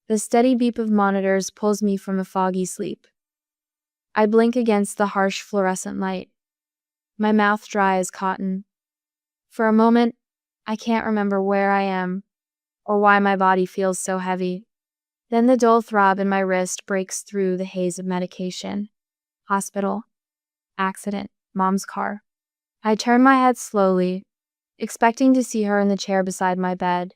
The steady beep of monitors pulls me from a foggy sleep. I blink against the harsh fluorescent light. My mouth dry as cotton. For a moment, I can't remember where I am or why my body feels so heavy. Then the dull throb in my wrist breaks through the haze of medication. Hospital. Accident. Mom's car. I turn my head slowly, expecting to see her in the chair beside my bed.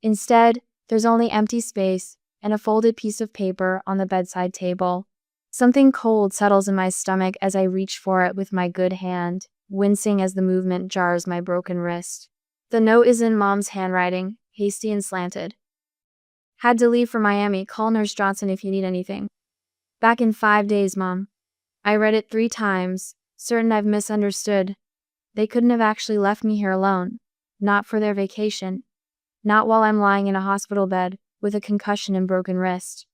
Instead, there's only empty space and a folded piece of paper on the bedside table. Something cold settles in my stomach as I reach for it with my good hand, wincing as the movement jars my broken wrist. The note is in Mom's handwriting, hasty and slanted. Had to leave for Miami. Call Nurse Johnson if you need anything. Back in 5 days, Mom. I read it 3 times, certain I've misunderstood. They couldn't have actually left me here alone. Not for their vacation. Not while I'm lying in a hospital bed, with a concussion and broken wrist.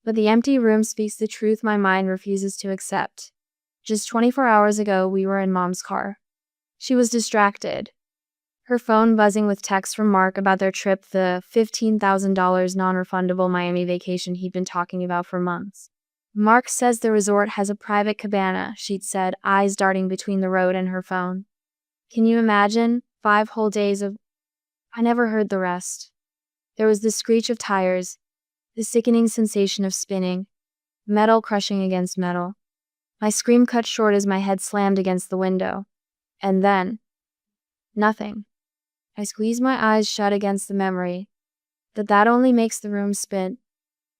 But the empty room speaks the truth my mind refuses to accept. Just 24 hours ago, we were in Mom's car. She was distracted. Her phone buzzing with texts from Mark about their trip, the $15,000 non-refundable Miami vacation he'd been talking about for months. Mark says the resort has a private cabana, she'd said, eyes darting between the road and her phone. Can you imagine? 5 whole days of... I never heard the rest. There was the screech of tires, the sickening sensation of spinning, metal crushing against metal. My scream cut short as my head slammed against the window. And then... nothing. I squeezed my eyes shut against the memory that only makes the room spin.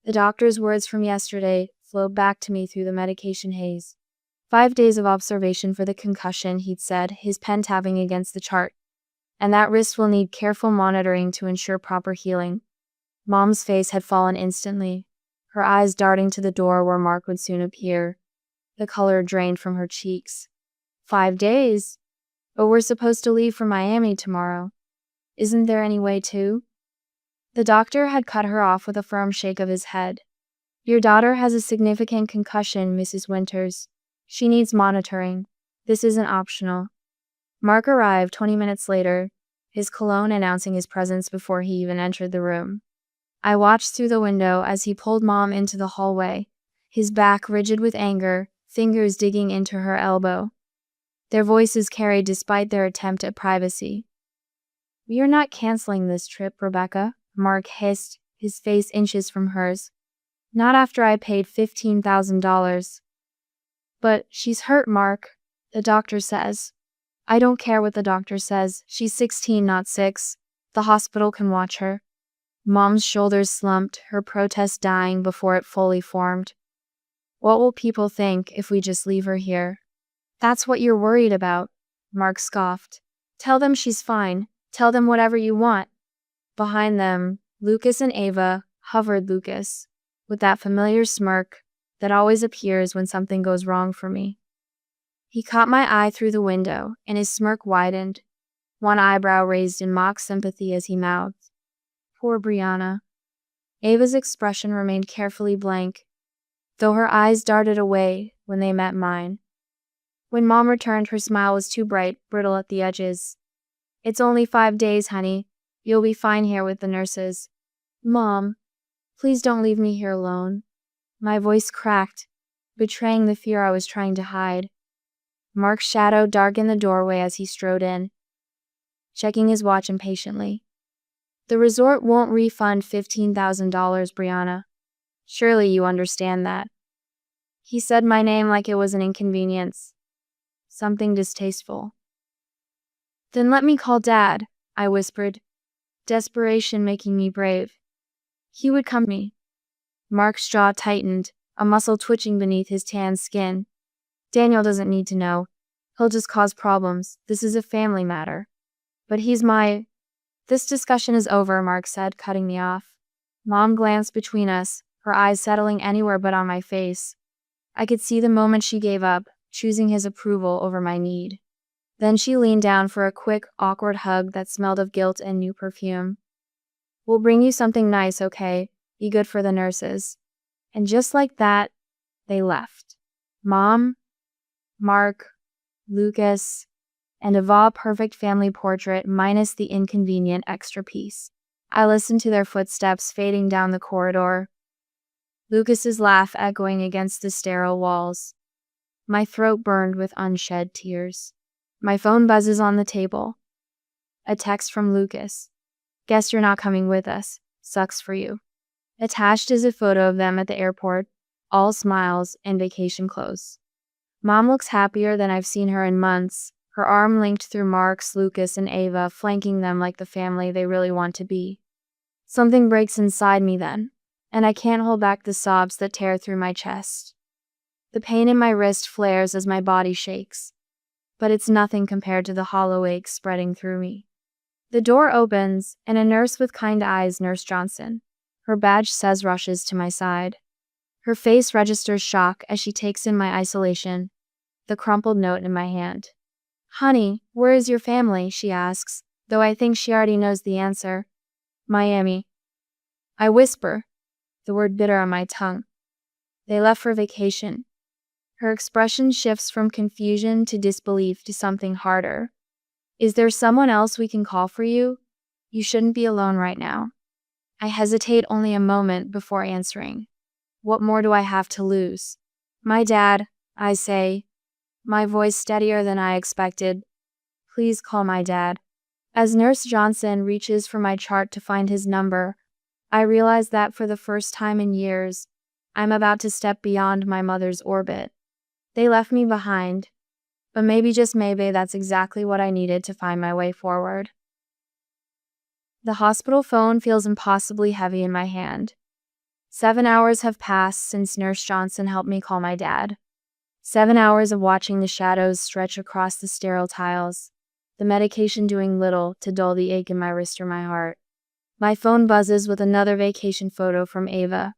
The doctor's words from yesterday flowed back to me through the medication haze. 5 days of observation for the concussion, he'd said, his pen tapping against the chart. And that wrist will need careful monitoring to ensure proper healing. Mom's face had fallen instantly, her eyes darting to the door where Mark would soon appear. The color drained from her cheeks. 5 days? But we're supposed to leave for Miami tomorrow. Isn't there any way to? The doctor had cut her off with a firm shake of his head. Your daughter has a significant concussion, Mrs. Winters. She needs monitoring. This isn't optional. Mark arrived 20 minutes later, his cologne announcing his presence before he even entered the room. I watched through the window as he pulled Mom into the hallway, his back rigid with anger, fingers digging into her elbow. Their voices carried despite their attempt at privacy. We are not canceling this trip, Rebecca, Mark hissed, his face inches from hers. Not after I paid $15,000. But she's hurt, Mark, the doctor says. I don't care what the doctor says. She's 16, not 6. The hospital can watch her. Mom's shoulders slumped, her protest dying before it fully formed. What will people think if we just leave her here? That's what you're worried about, Mark scoffed. Tell them she's fine. Tell them whatever you want. Behind them, Lucas and Ava hovered Lucas, with that familiar smirk that always appears when something goes wrong for me. He caught my eye through the window, and his smirk widened, one eyebrow raised in mock sympathy as he mouthed, Poor Brianna. Ava's expression remained carefully blank, though her eyes darted away when they met mine. When Mom returned, her smile was too bright, brittle at the edges. It's only 5 days, honey. You'll be fine here with the nurses. Mom, please don't leave me here alone. My voice cracked, betraying the fear I was trying to hide. Mark's shadow darkened the doorway as he strode in, checking his watch impatiently. The resort won't refund $15,000, Brianna. Surely you understand that. He said my name like it was an inconvenience. Something distasteful. Then let me call Dad, I whispered, desperation making me brave. He would come to me. Mark's jaw tightened, a muscle twitching beneath his tan skin. Daniel doesn't need to know. He'll just cause problems. This is a family matter. But he's my... This discussion is over, Mark said, cutting me off. Mom glanced between us, her eyes settling anywhere but on my face. I could see the moment she gave up, choosing his approval over my need. Then she leaned down for a quick, awkward hug that smelled of guilt and new perfume. We'll bring you something nice, okay? Be good for the nurses. And just like that, they left. Mom, Mark, Lucas, and a perfect family portrait minus the inconvenient extra piece. I listen to their footsteps fading down the corridor, Lucas's laugh echoing against the sterile walls. My throat burned with unshed tears. My phone buzzes on the table. A text from Lucas. Guess you're not coming with us. Sucks for you. Attached is a photo of them at the airport, all smiles and vacation clothes. Mom looks happier than I've seen her in months, her arm linked through Mark's, Lucas, and Ava, flanking them like the family they really want to be. Something breaks inside me then, and I can't hold back the sobs that tear through my chest. The pain in my wrist flares as my body shakes, but it's nothing compared to the hollow ache spreading through me. The door opens, and a nurse with kind eyes, Nurse Johnson, her badge says, rushes to my side. Her face registers shock as she takes in my isolation, the crumpled note in my hand. Honey, where is your family? She asks, though I think she already knows the answer. Miami. I whisper, the word bitter on my tongue. They left for vacation. Her expression shifts from confusion to disbelief to something harder. Is there someone else we can call for you? You shouldn't be alone right now. I hesitate only a moment before answering. What more do I have to lose? My dad, I say, my voice steadier than I expected. Please call my dad. As Nurse Johnson reaches for my chart to find his number, I realize that for the first time in years, I'm about to step beyond my mother's orbit. They left me behind, but maybe, just maybe, that's exactly what I needed to find my way forward. The hospital phone feels impossibly heavy in my hand. 7 hours have passed since Nurse Johnson helped me call my dad. 7 hours of watching the shadows stretch across the sterile tiles, the medication doing little to dull the ache in my wrist or my heart. My phone buzzes with another vacation photo from Ava.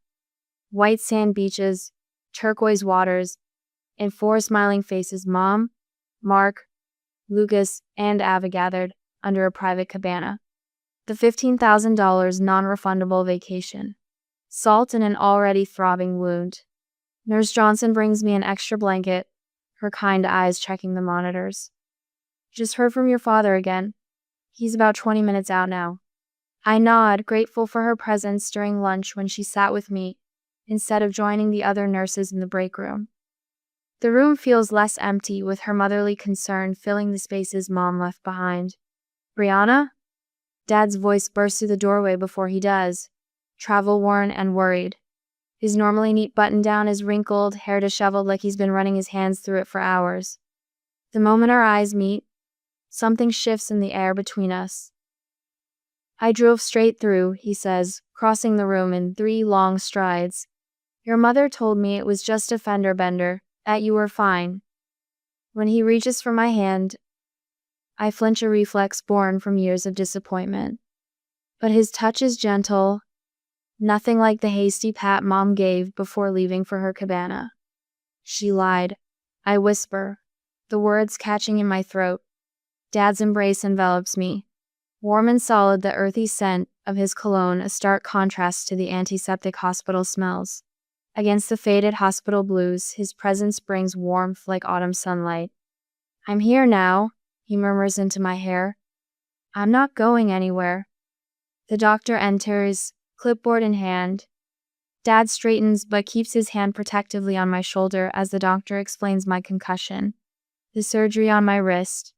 White sand beaches, turquoise waters, and 4 smiling faces: Mom, Mark, Lucas, and Ava gathered under a private cabana. The $15,000 non-refundable vacation. Salt in an already throbbing wound. Nurse Johnson brings me an extra blanket, her kind eyes checking the monitors. Just heard from your father again. He's about 20 minutes out now. I nod, grateful for her presence during lunch when she sat with me, instead of joining the other nurses in the break room. The room feels less empty, with her motherly concern filling the spaces Mom left behind. Brianna? Dad's voice bursts through the doorway before he does, travel-worn and worried. His normally neat button-down is wrinkled, hair disheveled like he's been running his hands through it for hours. The moment our eyes meet, something shifts in the air between us. I drove straight through, he says, crossing the room in 3 long strides. Your mother told me it was just a fender bender, that you were fine. When he reaches for my hand, I flinch, a reflex born from years of disappointment. But his touch is gentle, nothing like the hasty pat Mom gave before leaving for her cabana. She lied, I whisper, the words catching in my throat. Dad's embrace envelops me. Warm and solid, the earthy scent of his cologne, a stark contrast to the antiseptic hospital smells. Against the faded hospital blues, his presence brings warmth like autumn sunlight. I'm here now, he murmurs into my hair. I'm not going anywhere. The doctor enters, clipboard in hand. Dad straightens but keeps his hand protectively on my shoulder as the doctor explains my concussion, the surgery on my wrist,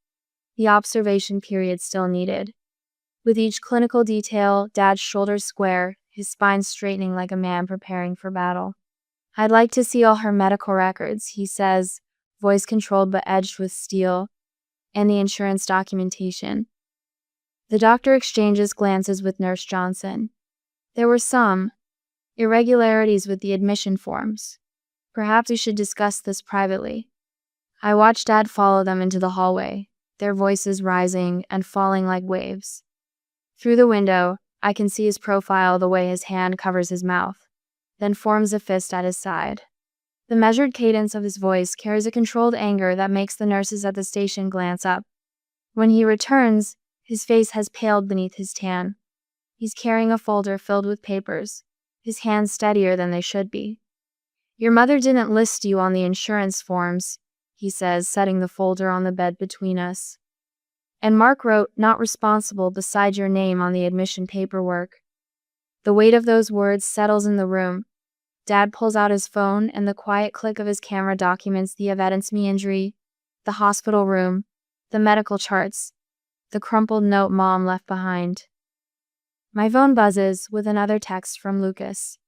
the observation period still needed. With each clinical detail, Dad's shoulders square, his spine straightening like a man preparing for battle. I'd like to see all her medical records, he says, voice controlled but edged with steel, and the insurance documentation. The doctor exchanges glances with Nurse Johnson. There were some irregularities with the admission forms. Perhaps we should discuss this privately. I watched Dad follow them into the hallway, their voices rising and falling like waves. Through the window, I can see his profile, the way his hand covers his mouth, then forms a fist at his side. The measured cadence of his voice carries a controlled anger that makes the nurses at the station glance up. When he returns, his face has paled beneath his tan. He's carrying a folder filled with papers, his hands steadier than they should be. Your mother didn't list you on the insurance forms, he says, setting the folder on the bed between us. And Mark wrote, "not responsible," beside your name on the admission paperwork. The weight of those words settles in the room. Dad pulls out his phone, and the quiet click of his camera documents the evidence: me injury, the hospital room, the medical charts, the crumpled note Mom left behind. My phone buzzes with another text from Lucas.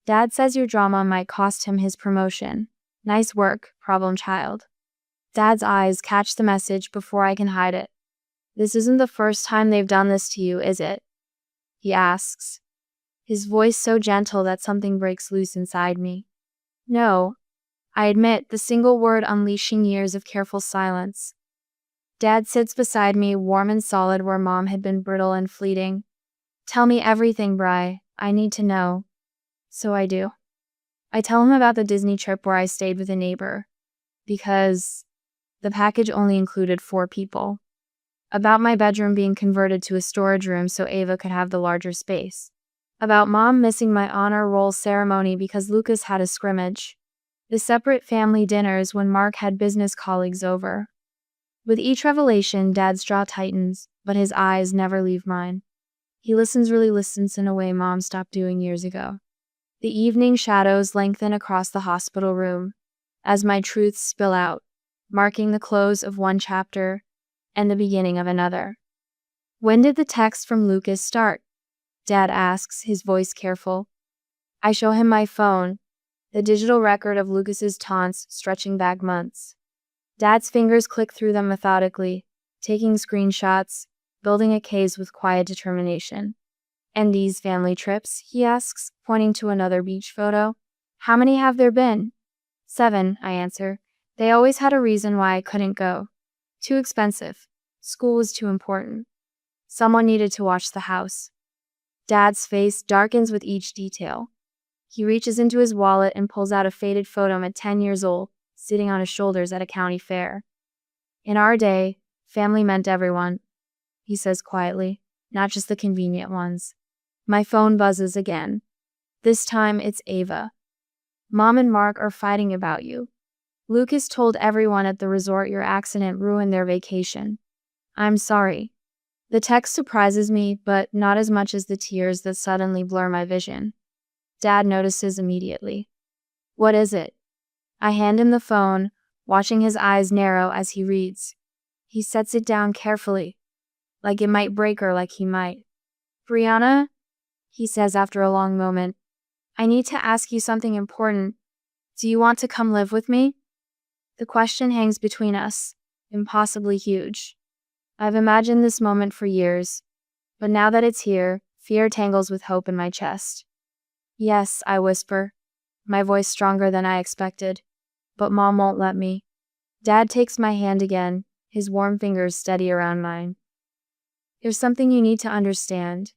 "Dad says your drama might cost him his promotion. Nice work, problem child." Dad's eyes catch the message before I can hide it. "This isn't the first time they've done this to you, is it?" he asks, his voice so gentle that something breaks loose inside me. "No," I admit, the single word unleashing years of careful silence. Dad sits beside me, warm and solid where Mom had been brittle and fleeting. "Tell me everything, Bri. I need to know." So I do. I tell him about the Disney trip where I stayed with a neighbor, because the package only included 4 people. About my bedroom being converted to a storage room so Ava could have the larger space. About Mom missing my honor roll ceremony because Lucas had a scrimmage. The separate family dinners when Mark had business colleagues over. With each revelation, Dad's jaw tightens, but his eyes never leave mine. He really listens in a way Mom stopped doing years ago. The evening shadows lengthen across the hospital room as my truths spill out, marking the close of one chapter and the beginning of another. "When did the text from Lucas start?" Dad asks, his voice careful. I show him my phone, the digital record of Lucas's taunts stretching back months. Dad's fingers click through them methodically, taking screenshots, building a case with quiet determination. "And these family trips?" he asks, pointing to another beach photo. "How many have there been?" 7, I answer. "They always had a reason why I couldn't go. Too expensive. School was too important. Someone needed to watch the house." Dad's face darkens with each detail. He reaches into his wallet and pulls out a faded photo at 10 years old, sitting on his shoulders at a county fair. "In our day, family meant everyone," he says quietly, "not just the convenient ones." My phone buzzes again. This time it's Ava. "Mom and Mark are fighting about you. Lucas told everyone at the resort your accident ruined their vacation. I'm sorry." The text surprises me, but not as much as the tears that suddenly blur my vision. Dad notices immediately. "What is it?" I hand him the phone, watching his eyes narrow as he reads. He sets it down carefully, like it might break her, like he might. "Brianna," he says after a long moment, "I need to ask you something important. Do you want to come live with me?" The question hangs between us, impossibly huge. I've imagined this moment for years, but now that it's here, fear tangles with hope in my chest. "Yes," I whisper, my voice stronger than I expected. "But Mom won't let me." Dad takes my hand again, his warm fingers steady around mine. "There's something you need to understand.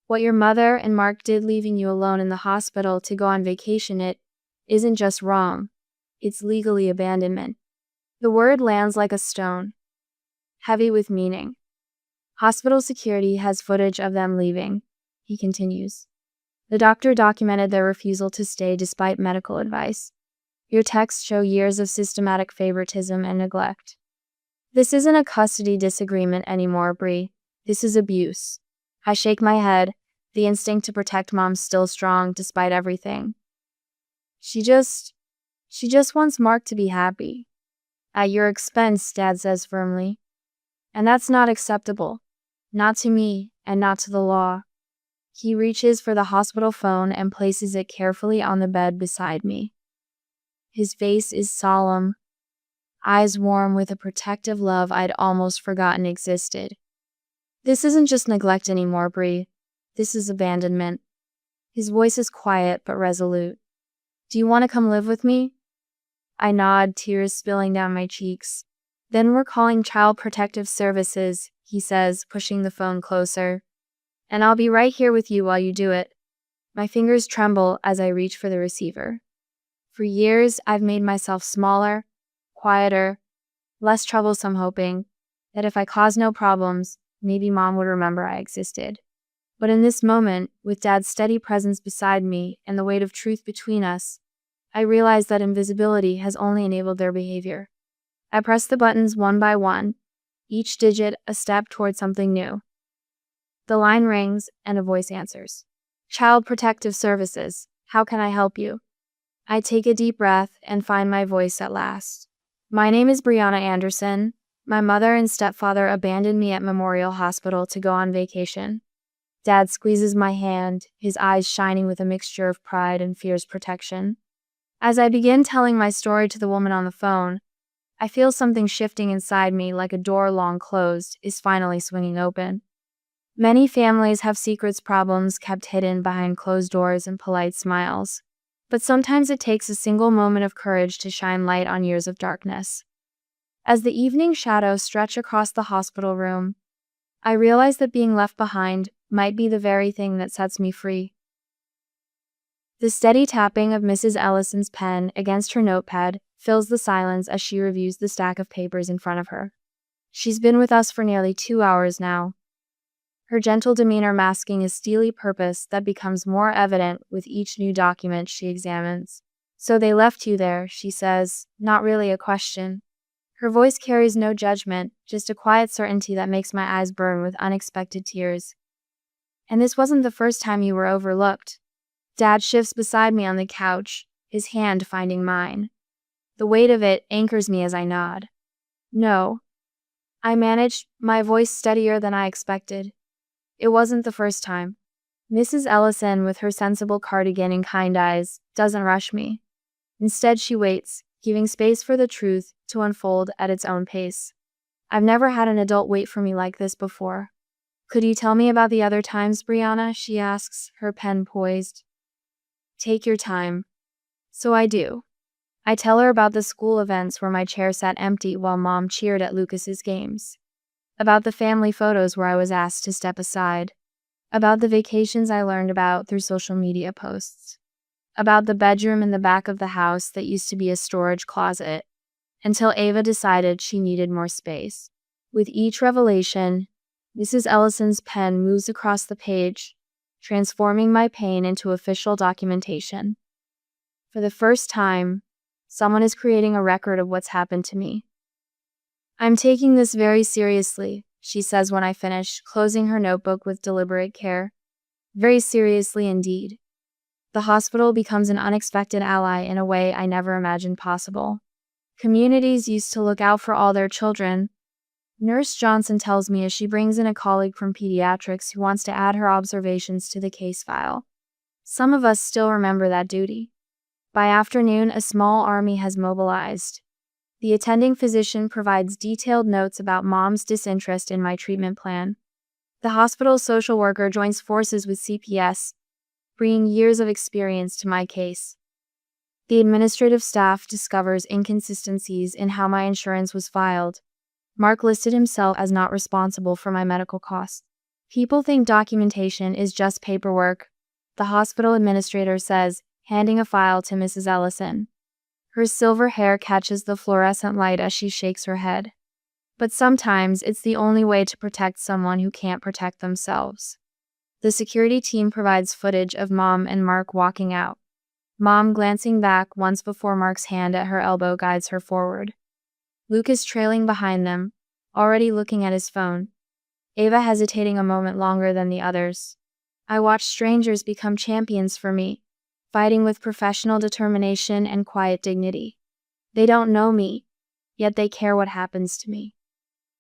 What your mother and Mark did leaving you alone in the hospital to go on vacation, it isn't just wrong. It's legally abandonment." The word lands like a stone, heavy with meaning. "Hospital security has footage of them leaving," he continues. "The doctor documented their refusal to stay despite medical advice. Your texts show years of systematic favoritism and neglect. This isn't a custody disagreement anymore, Bree. This is abuse." I shake my head, the instinct to protect Mom still strong despite everything. She just wants Mark to be happy. "At your expense," Dad says firmly. "And that's not acceptable. Not to me, and not to the law." He reaches for the hospital phone and places it carefully on the bed beside me. His face is solemn, eyes warm with a protective love I'd almost forgotten existed. "This isn't just neglect anymore, Bree. This is abandonment." His voice is quiet but resolute. "Do you want to come live with me?" I nod, tears spilling down my cheeks. "Then we're calling Child Protective Services," he says, pushing the phone closer. "And I'll be right here with you while you do it." My fingers tremble as I reach for the receiver. For years, I've made myself smaller, quieter, less troublesome, hoping that if I caused no problems, maybe Mom would remember I existed. But in this moment, with Dad's steady presence beside me and the weight of truth between us, I realize that invisibility has only enabled their behavior. I press the buttons one by one, each digit a step toward something new. The line rings, and a voice answers. Child Protective Services, how can I help you? I take a deep breath and find my voice at last. My name is Brianna Anderson. My mother and stepfather abandoned me at Memorial Hospital to go on vacation. Dad squeezes my hand, his eyes shining with a mixture of pride and fierce protection. As I begin telling my story to the woman on the phone, I feel something shifting inside me, like a door long closed is finally swinging open. Many families have secrets, problems kept hidden behind closed doors and polite smiles. But sometimes it takes a single moment of courage to shine light on years of darkness. As the evening shadows stretch across the hospital room, I realize that being left behind might be the very thing that sets me free. The steady tapping of Mrs. Ellison's pen against her notepad fills the silence as she reviews the stack of papers in front of her. She's been with us for nearly 2 hours now, her gentle demeanor masking a steely purpose that becomes more evident with each new document she examines. So they left you there, she says, not really a question. Her voice carries no judgment, just a quiet certainty that makes my eyes burn with unexpected tears. And this wasn't the first time you were overlooked. Dad shifts beside me on the couch, his hand finding mine. The weight of it anchors me as I nod. No. I managed, my voice steadier than I expected. It wasn't the first time. Mrs. Ellison, with her sensible cardigan and kind eyes, doesn't rush me. Instead, she waits, giving space for the truth to unfold at its own pace. I've never had an adult wait for me like this before. Could you tell me about the other times, Brianna? She asks, her pen poised. Take your time. So I do. I tell her about the school events where my chair sat empty while Mom cheered at Lucas's games. About the family photos where I was asked to step aside. About the vacations I learned about through social media posts. About the bedroom in the back of the house that used to be a storage closet, until Ava decided she needed more space. With each revelation, Mrs. Ellison's pen moves across the page, transforming my pain into official documentation. For the first time, someone is creating a record of what's happened to me. I'm taking this very seriously, she says when I finish, closing her notebook with deliberate care. Very seriously indeed. The hospital becomes an unexpected ally in a way I never imagined possible. Communities used to look out for all their children. Nurse Johnson tells me as she brings in a colleague from pediatrics who wants to add her observations to the case file. Some of us still remember that duty. By afternoon, a small army has mobilized. The attending physician provides detailed notes about Mom's disinterest in my treatment plan. The hospital's social worker joins forces with CPS, bringing years of experience to my case. The administrative staff discovers inconsistencies in how my insurance was filed. Mark listed himself as not responsible for my medical costs. People think documentation is just paperwork, the hospital administrator says, handing a file to Mrs. Ellison. Her silver hair catches the fluorescent light as she shakes her head. But sometimes it's the only way to protect someone who can't protect themselves. The security team provides footage of Mom and Mark walking out. Mom glancing back once before Mark's hand at her elbow guides her forward. Lucas trailing behind them, already looking at his phone. Ava hesitating a moment longer than the others. I watch strangers become champions for me, fighting with professional determination and quiet dignity. They don't know me, yet they care what happens to me.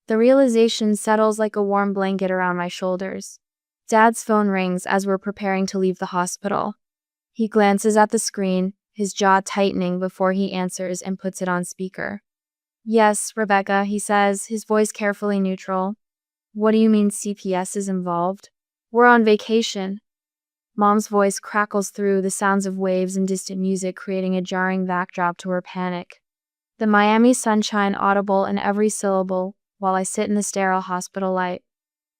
The realization settles like a warm blanket around my shoulders. Dad's phone rings as we're preparing to leave the hospital. He glances at the screen, his jaw tightening before he answers and puts it on speaker. Yes, Rebecca, he says, his voice carefully neutral. What do you mean CPS is involved? We're on vacation. Mom's voice crackles through the sounds of waves and distant music, creating a jarring backdrop to her panic. The Miami sunshine audible in every syllable while I sit in the sterile hospital light.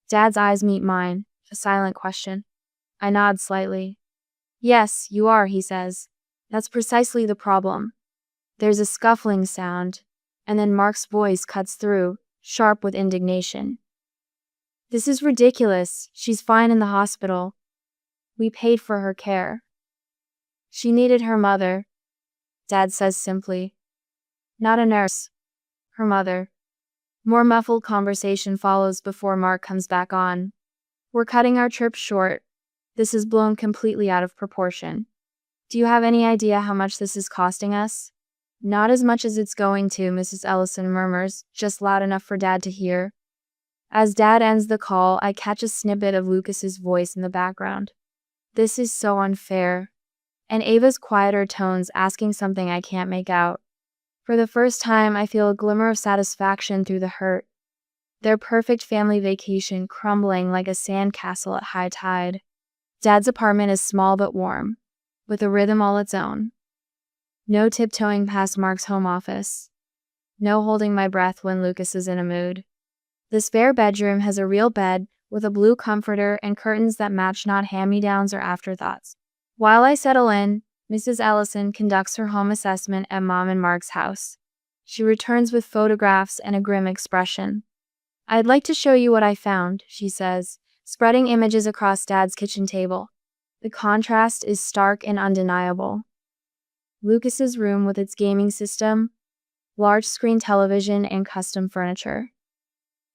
Dad's eyes meet mine, a silent question. I nod slightly. Yes, you are, he says. That's precisely the problem. There's a scuffling sound, and then Mark's voice cuts through, sharp with indignation. This is ridiculous. She's fine in the hospital. We paid for her care. She needed her mother, Dad says simply. Not a nurse. Her mother. More muffled conversation follows before Mark comes back on. We're cutting our trip short. This is blown completely out of proportion. Do you have any idea how much this is costing us? Not as much as it's going to, Mrs. Ellison murmurs, just loud enough for Dad to hear. As Dad ends the call, I catch a snippet of Lucas's voice in the background. This is so unfair. And Ava's quieter tones asking something I can't make out. For the first time, I feel a glimmer of satisfaction through the hurt. Their perfect family vacation crumbling like a sandcastle at high tide. Dad's apartment is small but warm, with a rhythm all its own. No tiptoeing past Mark's home office. No holding my breath when Lucas is in a mood. The spare bedroom has a real bed, with a blue comforter and curtains that match not hand-me-downs or afterthoughts. While I settle in, Mrs. Ellison conducts her home assessment at Mom and Mark's house. She returns with photographs and a grim expression. I'd like to show you what I found, she says, spreading images across Dad's kitchen table. The contrast is stark and undeniable. Lucas's room with its gaming system, large screen television, and custom furniture.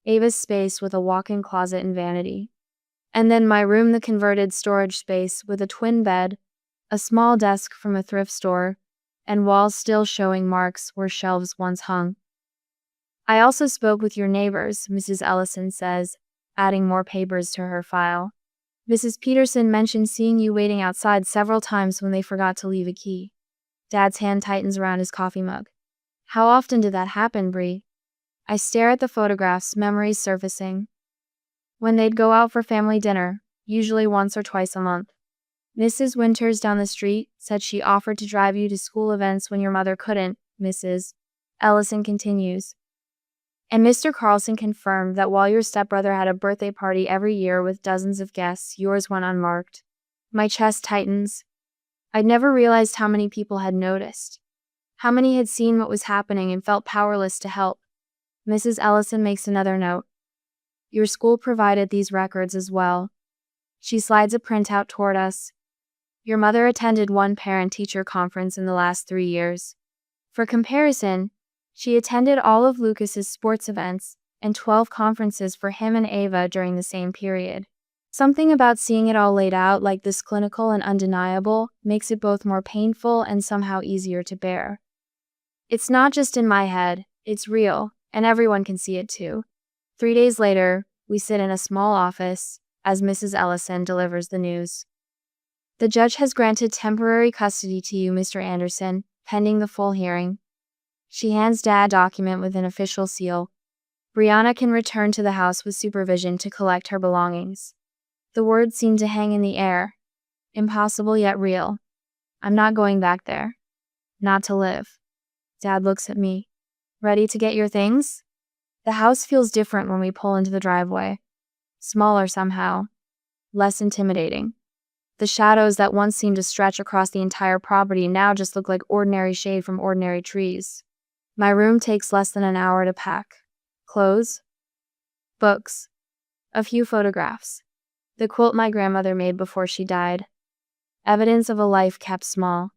Ava's space with a walk-in closet and vanity. And then my room, the converted storage space with a twin bed, a small desk from a thrift store, and walls still showing marks where shelves once hung. I also spoke with your neighbors, Mrs. Ellison says, adding more papers to her file. Mrs. Peterson mentioned seeing you waiting outside several times when they forgot to leave a key. Dad's hand tightens around his coffee mug. How often did that happen, Bree? I stare at the photographs, memories surfacing. When they'd go out for family dinner, usually once or twice a month. Mrs. Winters down the street said she offered to drive you to school events when your mother couldn't, Mrs. Ellison continues. And Mr. Carlson confirmed that while your stepbrother had a birthday party every year with dozens of guests, yours went unmarked. My chest tightens. I'd never realized how many people had noticed. How many had seen what was happening and felt powerless to help. Mrs. Ellison makes another note. Your school provided these records as well. She slides a printout toward us. Your mother attended one parent-teacher conference in the last 3 years. For comparison, she attended all of Lucas's sports events and 12 conferences for him and Ava during the same period. Something about seeing it all laid out like this, clinical and undeniable, makes it both more painful and somehow easier to bear. It's not just in my head, it's real, and everyone can see it too. 3 days later, we sit in a small office as Mrs. Ellison delivers the news. The judge has granted temporary custody to you, Mr. Anderson, pending the full hearing. She hands Dad a document with an official seal. Brianna can return to the house with supervision to collect her belongings. The words seem to hang in the air. Impossible yet real. I'm not going back there. Not to live. Dad looks at me. Ready to get your things? The house feels different when we pull into the driveway. Smaller somehow. Less intimidating. The shadows that once seemed to stretch across the entire property now just look like ordinary shade from ordinary trees. My room takes less than an hour to pack. Clothes, books, a few photographs, the quilt my grandmother made before she died. Evidence of a life kept small.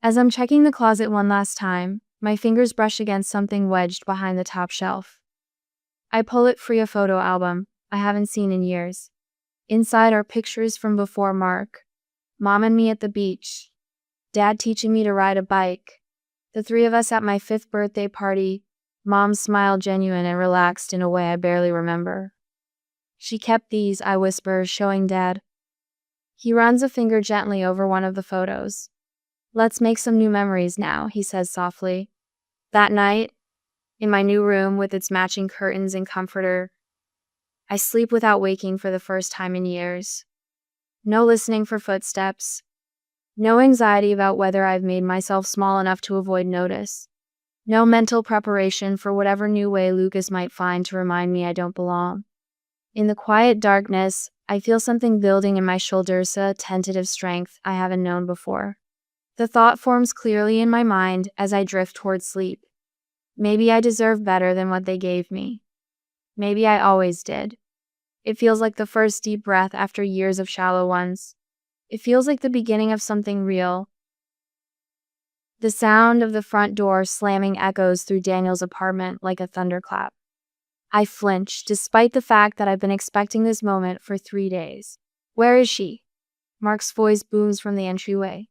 As I'm checking the closet one last time, my fingers brush against something wedged behind the top shelf. I pull it free, a photo album I haven't seen in years. Inside are pictures from before Mark, Mom and me at the beach, Dad teaching me to ride a bike, the 3 of us at my 5th birthday party, Mom's smile genuine and relaxed in a way I barely remember. She kept these, I whisper, showing Dad. He runs a finger gently over one of the photos. Let's make some new memories now, he says softly. That night, in my new room with its matching curtains and comforter, I sleep without waking for the first time in years. No listening for footsteps. No anxiety about whether I've made myself small enough to avoid notice. No mental preparation for whatever new way Lucas might find to remind me I don't belong. In the quiet darkness, I feel something building in my shoulders, a tentative strength I haven't known before. The thought forms clearly in my mind as I drift toward sleep. Maybe I deserve better than what they gave me. Maybe I always did. It feels like the first deep breath after years of shallow ones. It feels like the beginning of something real. The sound of the front door slamming echoes through Daniel's apartment like a thunderclap. I flinch, despite the fact that I've been expecting this moment for 3 days. Where is she? Mark's voice booms from the entryway.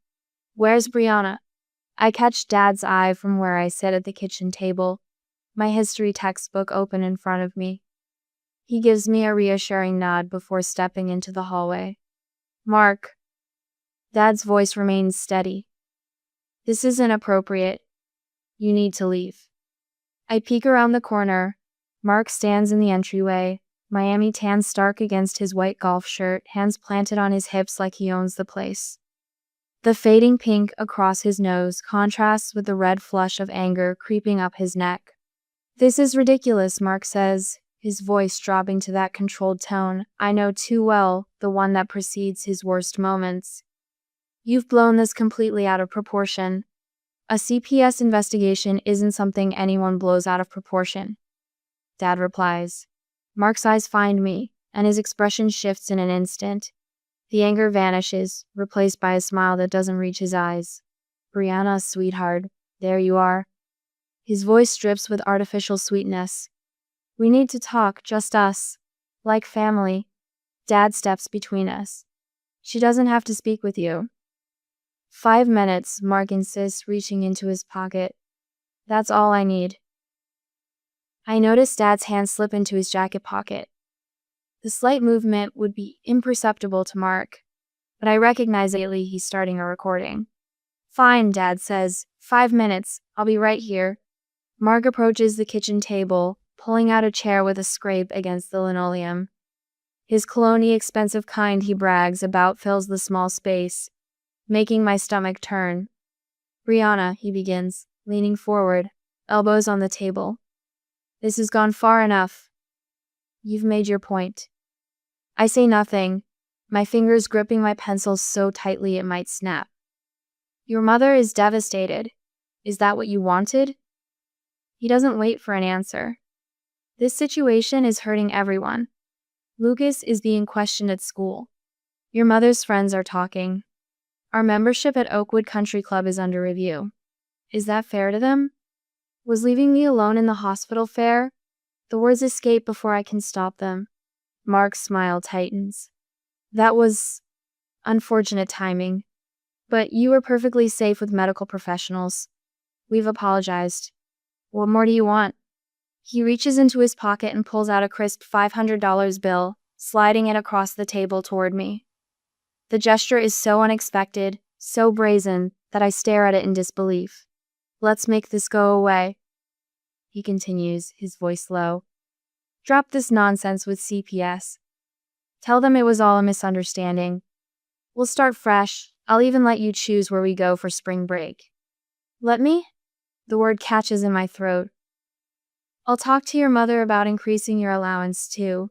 Where's Brianna? I catch Dad's eye from where I sit at the kitchen table, my history textbook open in front of me. He gives me a reassuring nod before stepping into the hallway. Mark. Dad's voice remains steady. This isn't appropriate. You need to leave. I peek around the corner. Mark stands in the entryway, Miami tan stark against his white golf shirt, hands planted on his hips like he owns the place. The fading pink across his nose contrasts with the red flush of anger creeping up his neck. This is ridiculous, Mark says, his voice dropping to that controlled tone I know too well, the one that precedes his worst moments. You've blown this completely out of proportion. A CPS investigation isn't something anyone blows out of proportion. Dad replies. Mark's eyes find me, and his expression shifts in an instant. The anger vanishes, replaced by a smile that doesn't reach his eyes. Brianna, sweetheart, there you are. His voice drips with artificial sweetness. We need to talk, just us. Like family. Dad steps between us. She doesn't have to speak with you. 5 minutes, Mark insists, reaching into his pocket. That's all I need. I notice Dad's hand slip into his jacket pocket. The slight movement would be imperceptible to Mark, but I recognize immediately he's starting a recording. Fine, Dad says. 5 minutes. I'll be right here. Mark approaches the kitchen table, pulling out a chair with a scrape against the linoleum. His cologne, expensive kind he brags about, fills the small space, making my stomach turn. Brianna, he begins, leaning forward, elbows on the table. This has gone far enough. You've made your point. I say nothing, my fingers gripping my pencil so tightly it might snap. Your mother is devastated. Is that what you wanted? He doesn't wait for an answer. This situation is hurting everyone. Lucas is being questioned at school. Your mother's friends are talking. Our membership at Oakwood Country Club is under review. Is that fair to them? Was leaving me alone in the hospital fair? The words escape before I can stop them. Mark's smile tightens. That was unfortunate timing. But you were perfectly safe with medical professionals. We've apologized. What more do you want? He reaches into his pocket and pulls out a crisp $500 bill, sliding it across the table toward me. The gesture is so unexpected, so brazen, that I stare at it in disbelief. Let's make this go away. He continues, his voice low. Drop this nonsense with CPS. Tell them it was all a misunderstanding. We'll start fresh. I'll even let you choose where we go for spring break. Let me? The word catches in my throat. I'll talk to your mother about increasing your allowance too.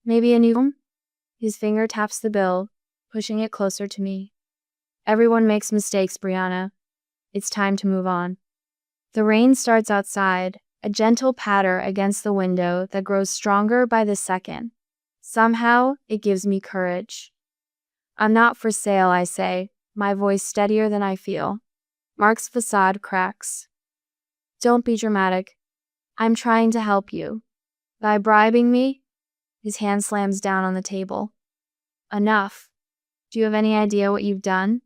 Maybe a new home? His finger taps the bill, pushing it closer to me. Everyone makes mistakes, Brianna. It's time to move on. The rain starts outside, a gentle patter against the window that grows stronger by the second. Somehow, it gives me courage. I'm not for sale, I say, my voice steadier than I feel. Mark's facade cracks. Don't be dramatic. I'm trying to help you. By bribing me? His hand slams down on the table. Enough. Do you have any idea what you've done?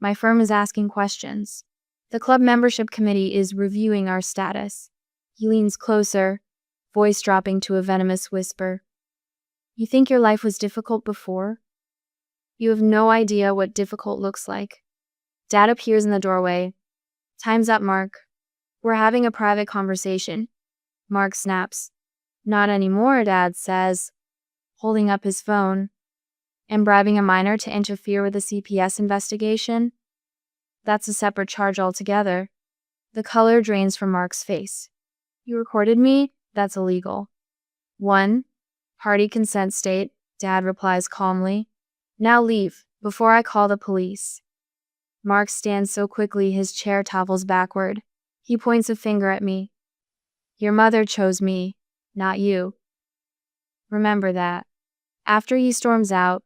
My firm is asking questions. The club membership committee is reviewing our status. He leans closer, voice dropping to a venomous whisper. You think your life was difficult before? You have no idea what difficult looks like. Dad appears in the doorway. Time's up, Mark. We're having a private conversation. Mark snaps. Not anymore, Dad says, holding up his phone. And bribing a minor to interfere with the CPS investigation? That's a separate charge altogether. The color drains from Mark's face. You recorded me? That's illegal. 1. Party consent state, Dad replies calmly. Now leave, before I call the police. Mark stands so quickly his chair topples backward. He points a finger at me. Your mother chose me, not you. Remember that. After he storms out,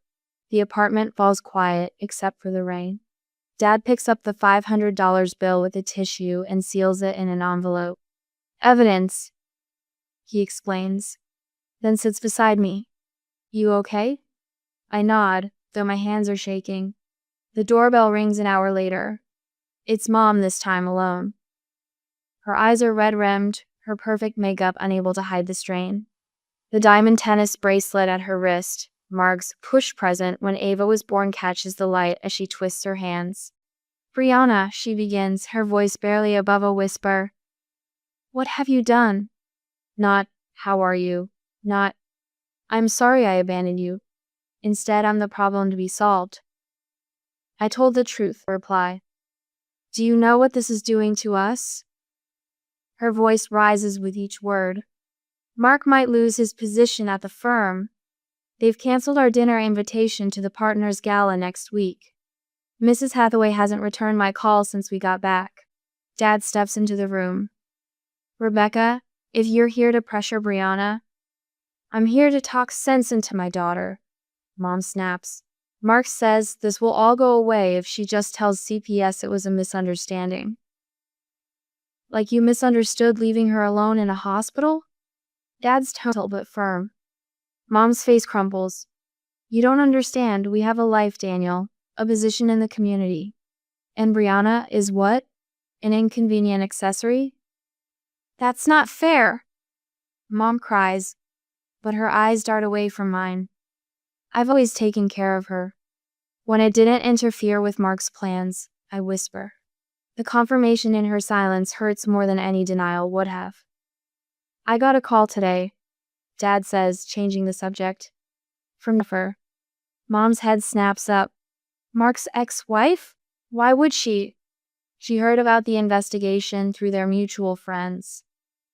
the apartment falls quiet except for the rain. Dad picks up the $500 bill with a tissue and seals it in an envelope. Evidence. he explains, then sits beside me. You okay? I nod, though my hands are shaking. The doorbell rings an hour later. It's Mom this time alone. Her eyes are red-rimmed, her perfect makeup unable to hide the strain. The diamond tennis bracelet at her wrist, Marg's push present when Ava was born, catches the light as she twists her hands. Brianna, she begins, her voice barely above a whisper. What have you done? Not, how are you? Not, I'm sorry I abandoned you. Instead, I'm the problem to be solved. I told the truth, reply. Do you know what this is doing to us? Her voice rises with each word. Mark might lose his position at the firm. They've canceled our dinner invitation to the partners' gala next week. Mrs. Hathaway hasn't returned my call since we got back. Dad steps into the room. Rebecca, if you're here to pressure Brianna, I'm here to talk sense into my daughter. Mom snaps. Mark says this will all go away if she just tells CPS it was a misunderstanding. Like you misunderstood leaving her alone in a hospital? Dad's tone but firm. Mom's face crumples. You don't understand. We have a life, Daniel. A position in the community. And Brianna is what? An inconvenient accessory? That's not fair. Mom cries, but her eyes dart away from mine. I've always taken care of her. When it didn't interfere with Mark's plans, I whisper. The confirmation in her silence hurts more than any denial would have. I got a call today, Dad says, changing the subject. From her. Mom's head snaps up. Mark's ex-wife? Why would she? She heard about the investigation through their mutual friends.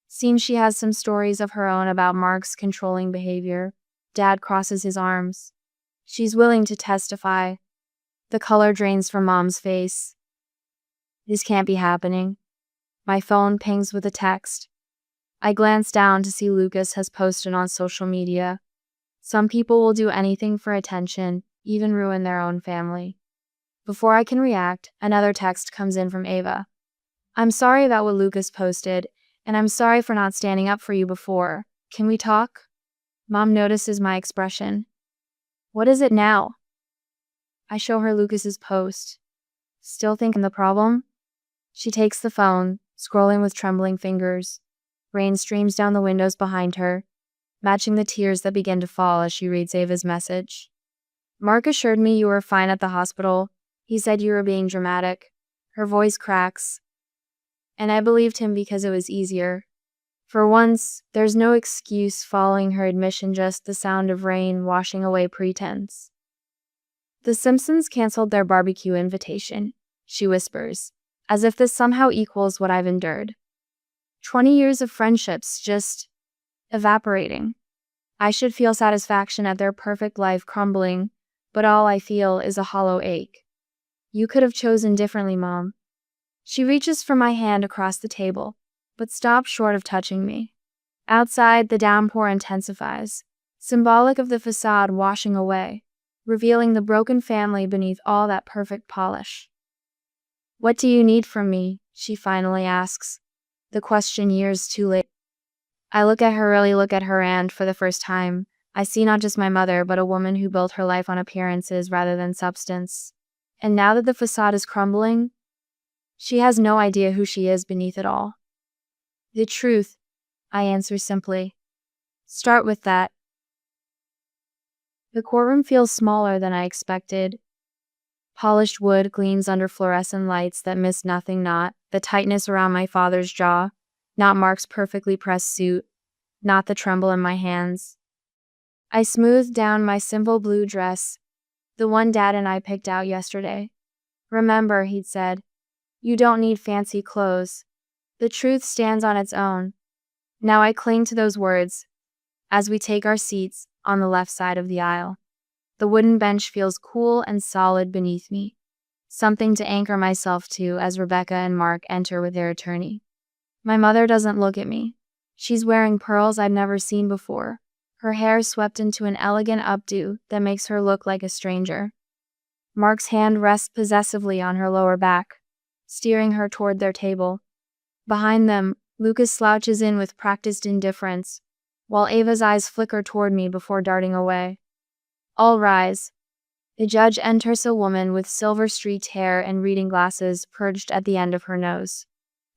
Seems she has some stories of her own about Mark's controlling behavior. Dad crosses his arms. She's willing to testify. The color drains from Mom's face. This can't be happening. My phone pings with a text. I glance down to see Lucas has posted on social media. Some people will do anything for attention, even ruin their own family. Before I can react, another text comes in from Ava. I'm sorry about what Lucas posted, and I'm sorry for not standing up for you before. Can we talk? Mom notices my expression. What is it now? I show her Lucas's post. Still thinking the problem? She takes the phone, scrolling with trembling fingers. Rain streams down the windows behind her, matching the tears that begin to fall as she reads Ava's message. Mark assured me you were fine at the hospital. He said you were being dramatic. Her voice cracks. And I believed him because it was easier. For once, there's no excuse following her admission, just the sound of rain washing away pretense. The Simpsons canceled their barbecue invitation, she whispers, as if this somehow equals what I've endured. 20 years of friendships just evaporating. I should feel satisfaction at their perfect life crumbling, but all I feel is a hollow ache. You could have chosen differently, Mom. She reaches for my hand across the table, but stops short of touching me. Outside, the downpour intensifies, symbolic of the facade washing away, revealing the broken family beneath all that perfect polish. What do you need from me? She finally asks, the question years too late. I look at her, and for the first time, I see not just my mother, but a woman who built her life on appearances rather than substance. And now that the facade is crumbling, she has no idea who she is beneath it all. The truth, I answer simply. Start with that. The courtroom feels smaller than I expected. Polished wood gleams under fluorescent lights that miss nothing, not the tightness around my father's jaw, not Mark's perfectly pressed suit, not the tremble in my hands. I smoothed down my simple blue dress, the one Dad and I picked out yesterday. Remember, he'd said, you don't need fancy clothes. The truth stands on its own. Now I cling to those words as we take our seats on the left side of the aisle. The wooden bench feels cool and solid beneath me, something to anchor myself to as Rebecca and Mark enter with their attorney. My mother doesn't look at me. She's wearing pearls I've never seen before, her hair swept into an elegant updo that makes her look like a stranger. Mark's hand rests possessively on her lower back, steering her toward their table. Behind them, Lucas slouches in with practiced indifference, while Ava's eyes flicker toward me before darting away. All rise. The judge enters, a woman with silver-streaked hair and reading glasses perched at the end of her nose.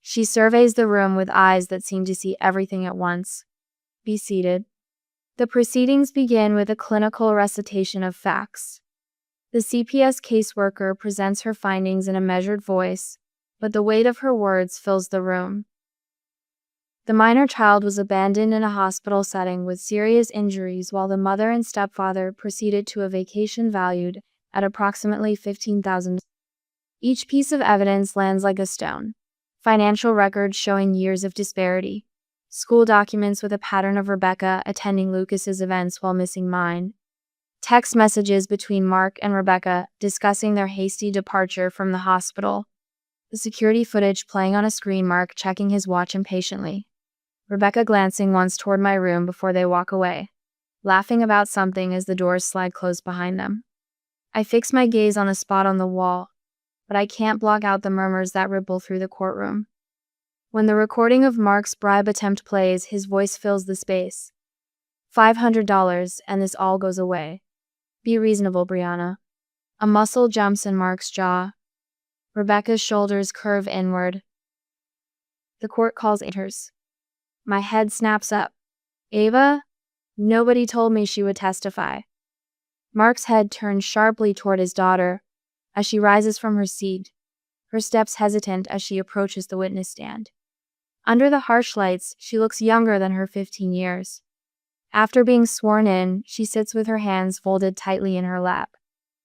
She surveys the room with eyes that seem to see everything at once. Be seated. The proceedings begin with a clinical recitation of facts. The CPS caseworker presents her findings in a measured voice, but the weight of her words fills the room. The minor child was abandoned in a hospital setting with serious injuries, while the mother and stepfather proceeded to a vacation valued at approximately $15,000. Each piece of evidence lands like a stone. Financial records showing years of disparity. School documents with a pattern of Rebecca attending Lucas's events while missing mine. Text messages between Mark and Rebecca discussing their hasty departure from the hospital. The security footage playing on a screen, Mark checking his watch impatiently. Rebecca glancing once toward my room before they walk away, laughing about something as the doors slide closed behind them. I fix my gaze on a spot on the wall, but I can't block out the murmurs that ripple through the courtroom. When the recording of Mark's bribe attempt plays, his voice fills the space. $500, and this all goes away. Be reasonable, Brianna. A muscle jumps in Mark's jaw. Rebecca's shoulders curve inward. The court calls enters. My head snaps up. Ava? Nobody told me she would testify. Mark's head turns sharply toward his daughter as she rises from her seat, her steps hesitant as she approaches the witness stand. Under the harsh lights, she looks younger than her 15 years. After being sworn in, she sits with her hands folded tightly in her lap.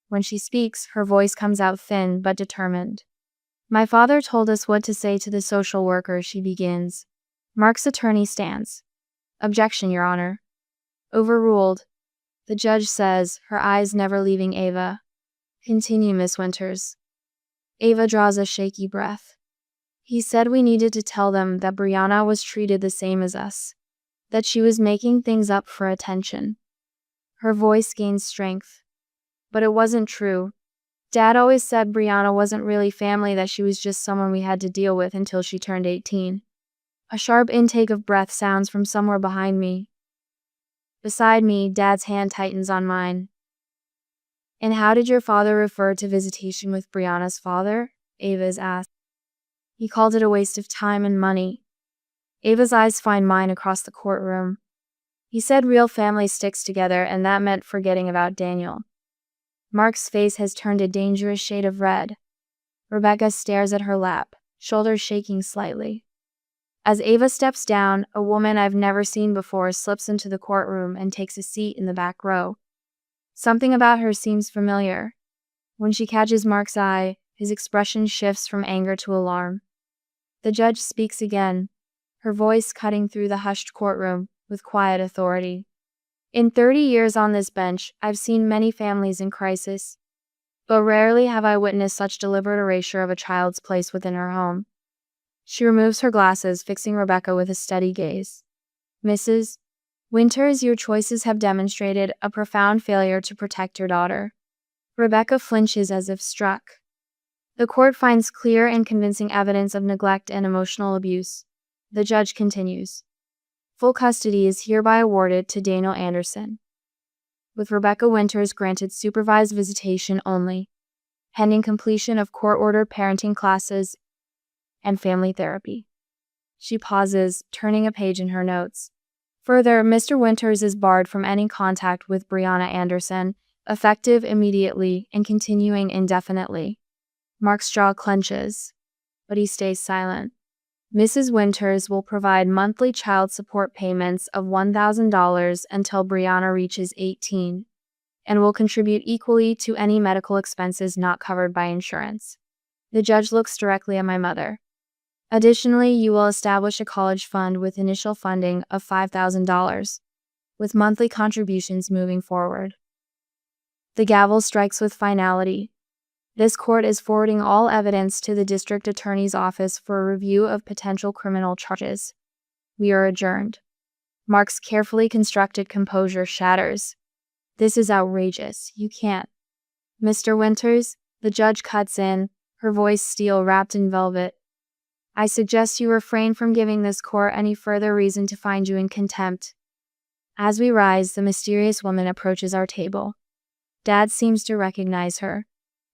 When she speaks, her voice comes out thin but determined. My father told us what to say to the social worker, she begins. Mark's attorney stands. Objection, Your Honor. Overruled. The judge says, her eyes never leaving Ava. Continue, Miss Winters. Ava draws a shaky breath. He said we needed to tell them that Brianna was treated the same as us, that she was making things up for attention. Her voice gains strength. But it wasn't true. Dad always said Brianna wasn't really family, that she was just someone we had to deal with until she turned 18. A sharp intake of breath sounds from somewhere behind me. Beside me, Dad's hand tightens on mine. And how did your father refer to visitation with Brianna's father? Ava's asked. He called it a waste of time and money. Ava's eyes find mine across the courtroom. He said real family sticks together, and that meant forgetting about Daniel. Mark's face has turned a dangerous shade of red. Rebecca stares at her lap, shoulders shaking slightly. As Ava steps down, a woman I've never seen before slips into the courtroom and takes a seat in the back row. Something about her seems familiar. When she catches Mark's eye, his expression shifts from anger to alarm. The judge speaks again, her voice cutting through the hushed courtroom with quiet authority. In 30 years on this bench, I've seen many families in crisis, but rarely have I witnessed such deliberate erasure of a child's place within her home. She removes her glasses, fixing Rebecca with a steady gaze. Mrs. Winters, your choices have demonstrated a profound failure to protect your daughter. Rebecca flinches as if struck. The court finds clear and convincing evidence of neglect and emotional abuse. The judge continues. Full custody is hereby awarded to Daniel Anderson, with Rebecca Winters granted supervised visitation only, pending completion of court-ordered parenting classes and family therapy. She pauses, turning a page in her notes. Further, Mr. Winters is barred from any contact with Brianna Anderson, effective immediately and continuing indefinitely. Mark's jaw clenches, but he stays silent. Mrs. Winters will provide monthly child support payments of $1,000 until Brianna reaches 18, and will contribute equally to any medical expenses not covered by insurance. The judge looks directly at my mother. Additionally, you will establish a college fund with initial funding of $5,000, with monthly contributions moving forward. The gavel strikes with finality. This court is forwarding all evidence to the district attorney's office for a review of potential criminal charges. We are adjourned. Mark's carefully constructed composure shatters. This is outrageous. You can't. Mr. Winters, the judge cuts in, her voice steel wrapped in velvet. I suggest you refrain from giving this court any further reason to find you in contempt. As we rise, the mysterious woman approaches our table. Dad seems to recognize her,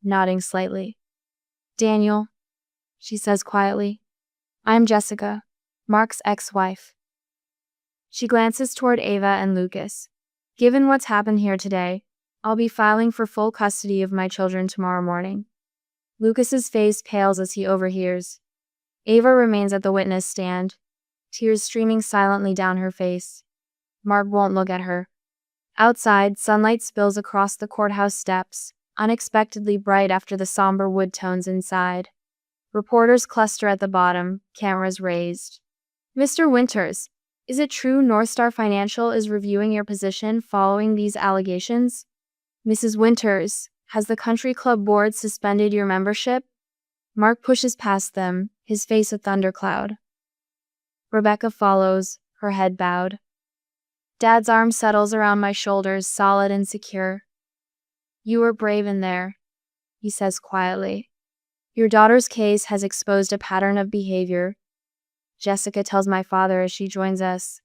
nodding slightly. "Daniel," she says quietly. "I'm Jessica, Mark's ex-wife." She glances toward Ava and Lucas. "Given what's happened here today, I'll be filing for full custody of my children tomorrow morning." Lucas's face pales as he overhears. Ava remains at the witness stand, tears streaming silently down her face. Mark won't look at her. Outside, sunlight spills across the courthouse steps, unexpectedly bright after the somber wood tones inside. Reporters cluster at the bottom, cameras raised. "Mr. Winters, is it true North Star Financial is reviewing your position following these allegations? Mrs. Winters, has the country club board suspended your membership?" Mark pushes past them, his face a thundercloud. Rebecca follows, her head bowed. Dad's arm settles around my shoulders, solid and secure. "You were brave in there," he says quietly. "Your daughter's case has exposed a pattern of behavior," Jessica tells my father as she joins us.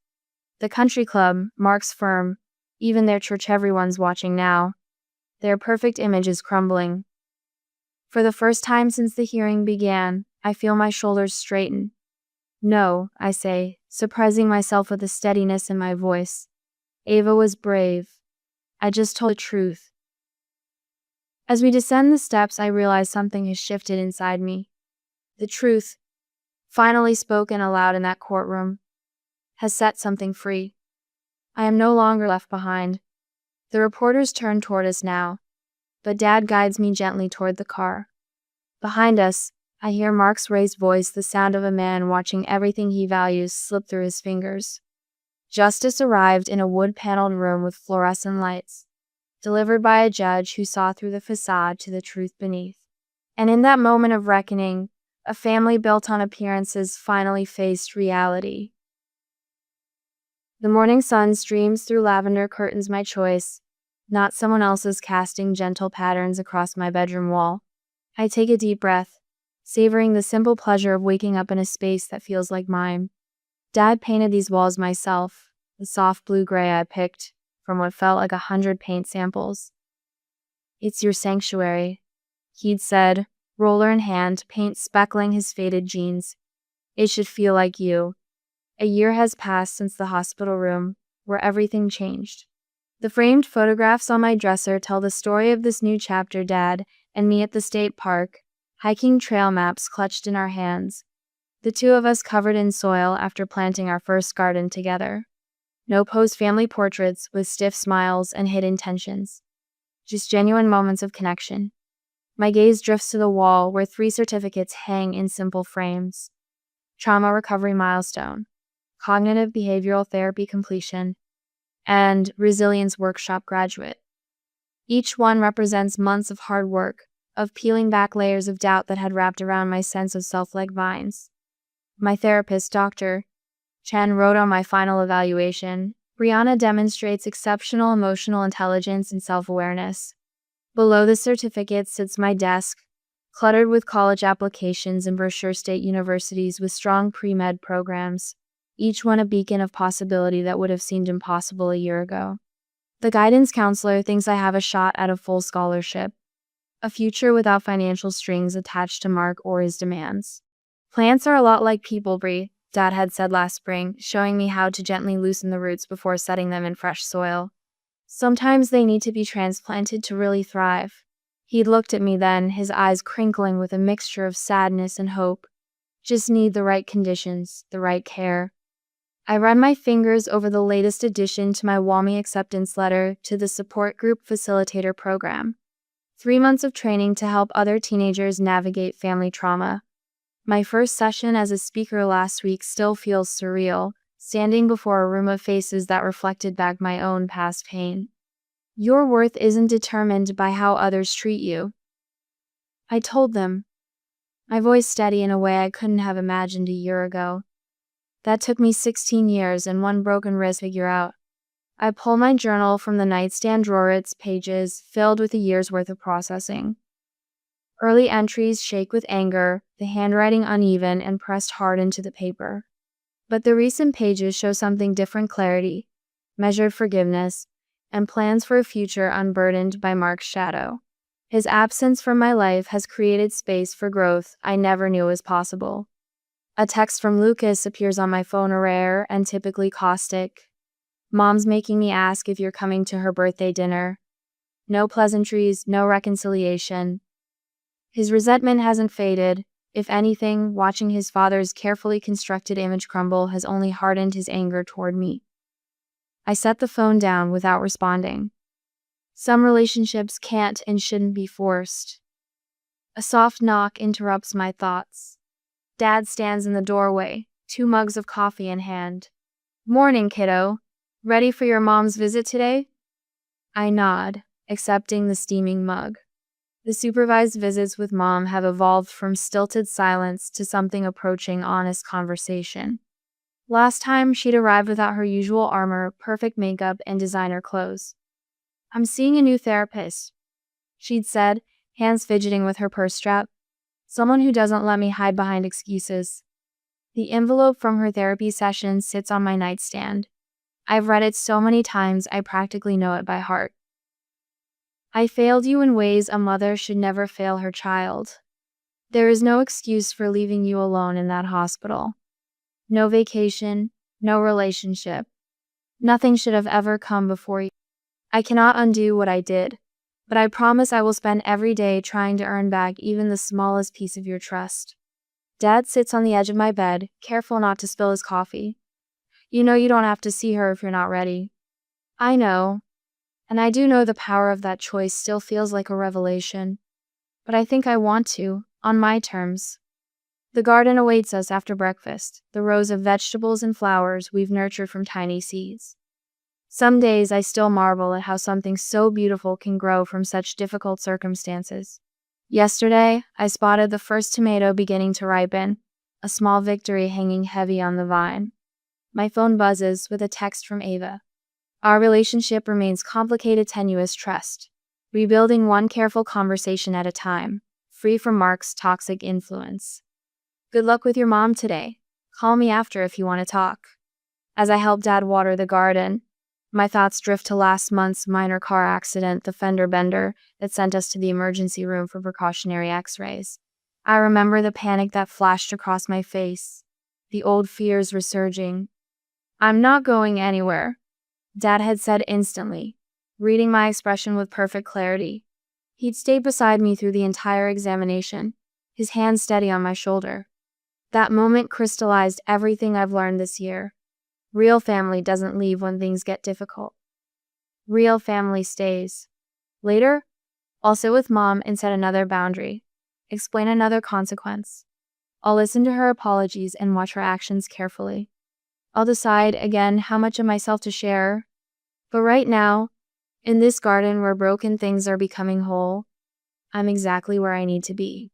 "The country club, Mark's firm, even their church, everyone's watching now. Their perfect image is crumbling." For the first time since the hearing began, I feel my shoulders straighten. "No," I say, surprising myself with the steadiness in my voice. "Ava was brave. I just told the truth." As we descend the steps, I realize something has shifted inside me. The truth, finally spoken aloud in that courtroom, has set something free. I am no longer left behind. The reporters turn toward us now, but Dad guides me gently toward the car. Behind us, I hear Mark's raised voice, the sound of a man watching everything he values slip through his fingers. Justice arrived in a wood-paneled room with fluorescent lights, delivered by a judge who saw through the facade to the truth beneath. And in that moment of reckoning, a family built on appearances finally faced reality. The morning sun streams through lavender curtains, my choice, not someone else's, casting gentle patterns across my bedroom wall. I take a deep breath, savoring the simple pleasure of waking up in a space that feels like mine. Dad painted these walls myself, the soft blue gray I picked from what felt like 100 paint samples. "It's your sanctuary," he'd said, roller in hand, paint speckling his faded jeans. "It should feel like you." A year has passed since the hospital room, where everything changed. The framed photographs on my dresser tell the story of this new chapter, Dad and me at the state park, hiking trail maps clutched in our hands. The two of us covered in soil after planting our first garden together. No posed family portraits with stiff smiles and hidden tensions. Just genuine moments of connection. My gaze drifts to the wall where 3 certificates hang in simple frames. Trauma recovery milestone, cognitive behavioral therapy completion, and resilience workshop graduate. Each one represents months of hard work, of peeling back layers of doubt that had wrapped around my sense of self like vines. My therapist, Dr. Chen, wrote on my final evaluation, "Brianna demonstrates exceptional emotional intelligence and self-awareness." Below the certificate sits my desk, cluttered with college applications and brochure, state universities with strong pre-med programs, each one a beacon of possibility that would have seemed impossible a year ago. The guidance counselor thinks I have a shot at a full scholarship, a future without financial strings attached to Mark or his demands. "Plants are a lot like people, Brie," Dad had said last spring, showing me how to gently loosen the roots before setting them in fresh soil. "Sometimes they need to be transplanted to really thrive." He'd looked at me then, his eyes crinkling with a mixture of sadness and hope. "Just need the right conditions, the right care." I ran my fingers over the latest addition to my WAMI acceptance letter to the Support Group Facilitator Program. 3 months of training to help other teenagers navigate family trauma. My first session as a speaker last week still feels surreal, standing before a room of faces that reflected back my own past pain. "Your worth isn't determined by how others treat you," I told them, my voice steady in a way I couldn't have imagined a year ago. That took me 16 years and 1 broken wrist to figure out. I pull my journal from the nightstand drawer, its pages filled with a year's worth of processing. Early entries shake with anger, the handwriting uneven and pressed hard into the paper. But the recent pages show something different: clarity. measured forgiveness, and plans for a future unburdened by Mark's shadow. His absence from my life has created space for growth I never knew was possible. A text from Lucas appears on my phone, rare and typically caustic. Mom's making me ask if you're coming to her birthday dinner. No pleasantries, no reconciliation. His resentment hasn't faded. If anything, watching his father's carefully constructed image crumble has only hardened his anger toward me. I set the phone down without responding. Some relationships can't and shouldn't be forced. A soft knock interrupts my thoughts. Dad stands in the doorway, 2 mugs of coffee in hand. "Morning, kiddo. Ready for your mom's visit today?" I nod, accepting the steaming mug. The supervised visits with Mom have evolved from stilted silence to something approaching honest conversation. Last time, she'd arrived without her usual armor, perfect makeup, and designer clothes. "I'm seeing a new therapist," she'd said, hands fidgeting with her purse strap. "Someone who doesn't let me hide behind excuses." The envelope from her therapy session sits on my nightstand. I've read it so many times I practically know it by heart. "I failed you in ways a mother should never fail her child. There is no excuse for leaving you alone in that hospital. No vacation, no relationship. Nothing should have ever come before you. I cannot undo what I did, but I promise I will spend every day trying to earn back even the smallest piece of your trust." Dad sits on the edge of my bed, careful not to spill his coffee. "You know you don't have to see her if you're not ready." I know. And I do know the power of that choice still feels like a revelation. But I think I want to, on my terms. The garden awaits us after breakfast, the rows of vegetables and flowers we've nurtured from tiny seeds. Some days I still marvel at how something so beautiful can grow from such difficult circumstances. Yesterday, I spotted the first tomato beginning to ripen, a small victory hanging heavy on the vine. My phone buzzes with a text from Ava. Our relationship remains complicated, tenuous trust, rebuilding one careful conversation at a time, free from Mark's toxic influence. "Good luck with your mom today. Call me after if you want to talk." As I help Dad water the garden, my thoughts drift to last month's minor car accident, the fender bender that sent us to the emergency room for precautionary x-rays. I remember the panic that flashed across my face, the old fears resurging. "I'm not going anywhere," Dad had said instantly, reading my expression with perfect clarity. He'd stayed beside me through the entire examination, his hand steady on my shoulder. That moment crystallized everything I've learned this year. Real family doesn't leave when things get difficult. Real family stays. Later, I'll sit with Mom and set another boundary, explain another consequence. I'll listen to her apologies and watch her actions carefully. I'll decide again how much of myself to share. But right now, in this garden where broken things are becoming whole, I'm exactly where I need to be.